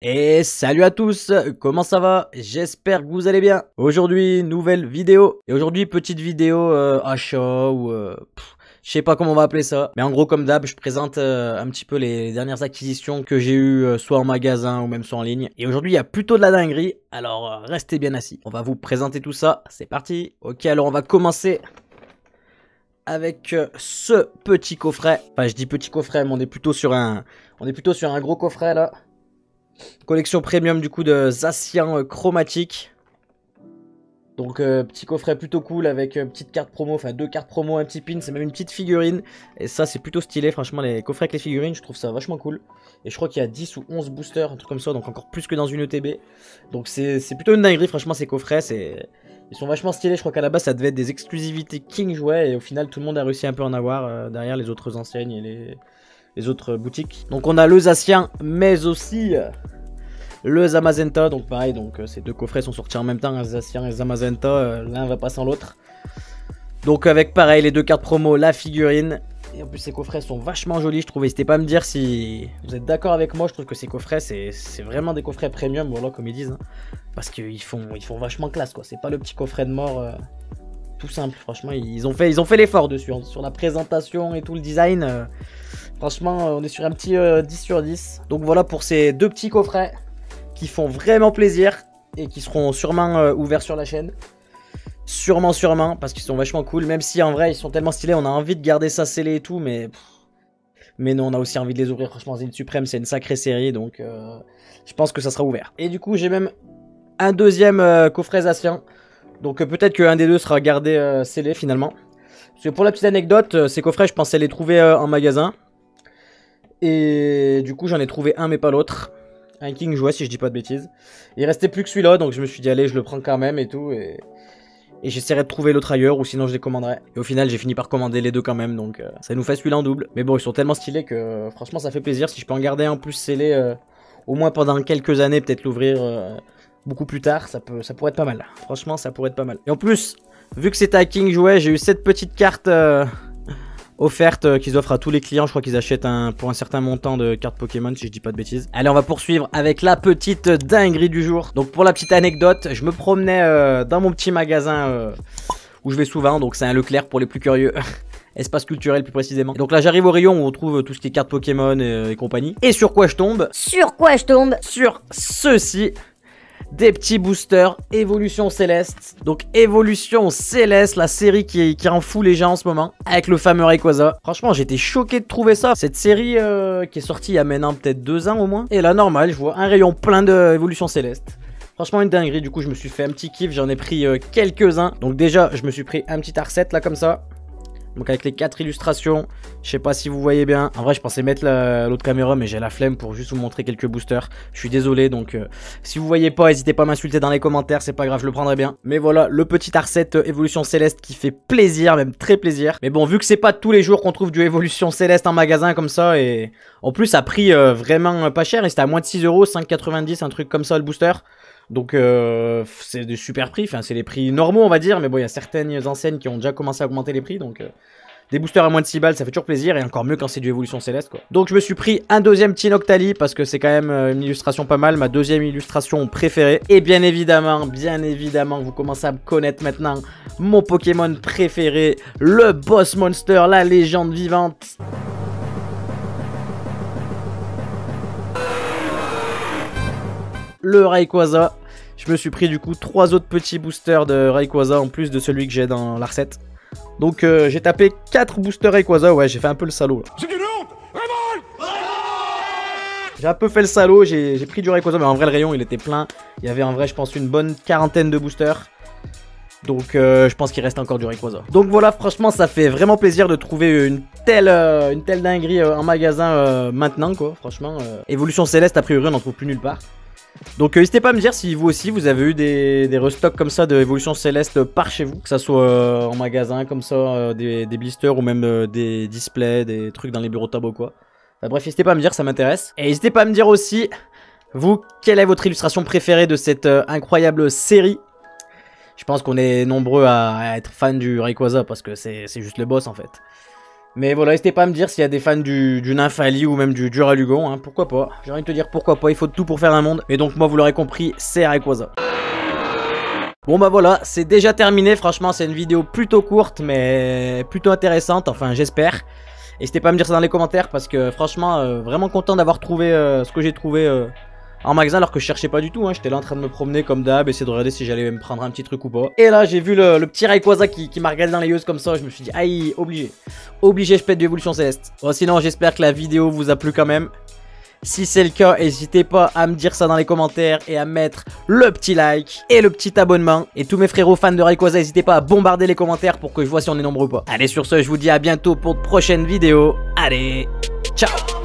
Et salut à tous, comment ça va? J'espère que vous allez bien. Aujourd'hui, nouvelle vidéo. Et aujourd'hui, petite vidéo achat ou je sais pas comment on va appeler ça. Mais en gros, comme d'hab, je présente un petit peu les dernières acquisitions que j'ai eues, soit en magasin ou même soit en ligne. Et aujourd'hui, il y a plutôt de la dinguerie, alors restez bien assis. On va vous présenter tout ça, c'est parti. Ok, alors on va commencer avec ce petit coffret. Enfin, je dis petit coffret, mais on est plutôt sur un gros coffret là. Collection premium du coup de Zacian chromatique. Donc petit coffret plutôt cool avec petite carte promo, enfin 2 cartes promo, un petit pin, c'est même une petite figurine. Et ça c'est plutôt stylé, franchement les coffrets avec les figurines je trouve ça vachement cool. Et je crois qu'il y a 10 ou 11 boosters, un truc comme ça, donc encore plus que dans une ETB. Donc c'est plutôt une dinguerie franchement ces coffrets, ils sont vachement stylés, je crois qu'à la base ça devait être des exclusivités King jouets. Et au final tout le monde a réussi un peu à en avoir derrière les autres enseignes et les autres boutiques. Donc on a le Zacian mais aussi le Zamazenta, donc pareil, donc ces deux coffrets sont sortis en même temps, Zacian et Zamazenta, l'un va pas sans l'autre. Donc avec pareil les deux cartes promo, la figurine. Et en plus ces coffrets sont vachement jolis, je trouve. N'hésitez pas à me dire si vous êtes d'accord avec moi, je trouve que ces coffrets c'est vraiment des coffrets premium, voilà comme ils disent. Hein, parce qu'ils font vachement classe quoi, c'est pas le petit coffret de mort tout simple, franchement ils ont fait l'effort dessus, hein, sur la présentation et tout le design. Franchement on est sur un petit 10 sur 10. Donc voilà pour ces deux petits coffrets qui font vraiment plaisir et qui seront sûrement ouverts sur la chaîne. Sûrement, parce qu'ils sont vachement cool. Même si en vrai ils sont tellement stylés, on a envie de garder ça scellé et tout, mais non, on a aussi envie de les ouvrir. Franchement, Zine Suprême, c'est une sacrée série, donc je pense que ça sera ouvert. Et du coup, j'ai même un deuxième coffret Zacian. Donc peut-être qu'un des deux sera gardé scellé finalement. Parce que pour la petite anecdote, ces coffrets, je pensais les trouver en magasin. Et du coup, j'en ai trouvé un, mais pas l'autre. Un King jouet si je dis pas de bêtises. Il restait plus que celui-là, donc je me suis dit allez je le prends quand même et tout. Et j'essaierai de trouver l'autre ailleurs ou sinon je les commanderai. Et au final j'ai fini par commander les deux quand même, donc ça nous fait celui-là en double. Mais bon ils sont tellement stylés que franchement ça fait plaisir. Si je peux en garder un en plus scellé au moins pendant quelques années, peut-être l'ouvrir beaucoup plus tard, ça pourrait être pas mal. Franchement ça pourrait être pas mal. Et en plus, vu que c'était un King jouet, j'ai eu cette petite carte offerte qu'ils offrent à tous les clients. Je crois qu'ils achètent pour un certain montant de cartes Pokémon si je dis pas de bêtises. Allez on va poursuivre avec la petite dinguerie du jour. Donc pour la petite anecdote, je me promenais dans mon petit magasin où je vais souvent. Donc c'est un Leclerc pour les plus curieux. Espace culturel plus précisément. Et donc là j'arrive au rayon où on trouve tout ce qui est cartes Pokémon et compagnie. Et sur quoi je tombe? Sur ceci. Des petits boosters Évolution Céleste. Donc Évolution Céleste, la série qui rend fou les gens en ce moment, avec le fameux Rayquaza. Franchement j'étais choqué de trouver ça. Cette série qui est sortie il y a maintenant peut-être 2 ans au moins. Et là normal je vois un rayon plein de Évolution Céleste. Franchement une dinguerie, du coup je me suis fait un petit kiff, j'en ai pris quelques-uns. Donc déjà je me suis pris un petit Arset là comme ça. Donc avec les 4 illustrations, je sais pas si vous voyez bien. En vrai je pensais mettre l'autre caméra mais j'ai la flemme pour juste vous montrer quelques boosters. Je suis désolé, donc si vous voyez pas, n'hésitez pas à m'insulter dans les commentaires, c'est pas grave, je le prendrai bien. Mais voilà, le petit Arset Évolution Céleste qui fait plaisir, même très plaisir. Mais bon, vu que c'est pas tous les jours qu'on trouve du Évolution Céleste en magasin comme ça, et en plus à prix vraiment pas cher, et c'était à moins de 6 €, 5,90, un truc comme ça le booster. Donc c'est des super prix, enfin c'est les prix normaux on va dire, mais bon il y a certaines enseignes qui ont déjà commencé à augmenter les prix, donc des boosters à moins de 6 balles ça fait toujours plaisir, et encore mieux quand c'est du Évolution Céleste quoi. Donc je me suis pris un deuxième petit Noctali parce que c'est quand même une illustration pas mal, ma deuxième illustration préférée. Et bien évidemment, vous commencez à me connaître maintenant, mon Pokémon préféré, le Boss Monster, la légende vivante. Le Rayquaza. Je me suis pris du coup 3 autres petits boosters de Rayquaza en plus de celui que j'ai dans l'Arset. Donc j'ai tapé 4 boosters Rayquaza, ouais j'ai fait un peu le salaud là. C'est une honte, vraiment. J'ai un peu fait le salaud, j'ai pris du Rayquaza, mais en vrai le rayon il était plein. Il y avait en vrai je pense une bonne quarantaine de boosters. Donc je pense qu'il reste encore du Rayquaza. Donc voilà, franchement ça fait vraiment plaisir de trouver une telle dinguerie en magasin maintenant quoi, franchement. Évolution Céleste a priori on n'en trouve plus nulle part. Donc n'hésitez pas à me dire si vous aussi vous avez eu des restocks comme ça de Évolution Céleste par chez vous, que ça soit en magasin comme ça, des blisters ou même des displays, des trucs dans les bureaux de tabac quoi. Enfin, bref, n'hésitez pas à me dire, ça m'intéresse. Et n'hésitez pas à me dire aussi, vous, quelle est votre illustration préférée de cette incroyable série. Je pense qu'on est nombreux à être fans du Rayquaza parce que c'est juste le boss en fait. Mais voilà, n'hésitez pas à me dire s'il y a des fans du Nymphali ou même du Duralugon, hein, pourquoi pas. J'ai envie de te dire pourquoi pas, il faut tout pour faire un monde. Et donc moi, vous l'aurez compris, c'est Rayquaza. Bon bah voilà, c'est déjà terminé, franchement c'est une vidéo plutôt courte mais plutôt intéressante, enfin j'espère. N'hésitez pas à me dire ça dans les commentaires parce que franchement vraiment content d'avoir trouvé ce que j'ai trouvé en magasin alors que je cherchais pas du tout, hein. J'étais là en train de me promener comme d'hab, essayer de regarder si j'allais me prendre un petit truc ou pas. Et là j'ai vu le petit Rayquaza qui m'a regardé dans les yeux comme ça, je me suis dit aïe, obligé je pète de l'évolution céleste. Bon sinon j'espère que la vidéo vous a plu quand même. Si c'est le cas, n'hésitez pas à me dire ça dans les commentaires et à mettre le petit like et le petit abonnement. Et tous mes frérots fans de Rayquaza, n'hésitez pas à bombarder les commentaires pour que je vois si on est nombreux ou pas. Allez, sur ce, je vous dis à bientôt pour de prochaines vidéos. Allez, ciao!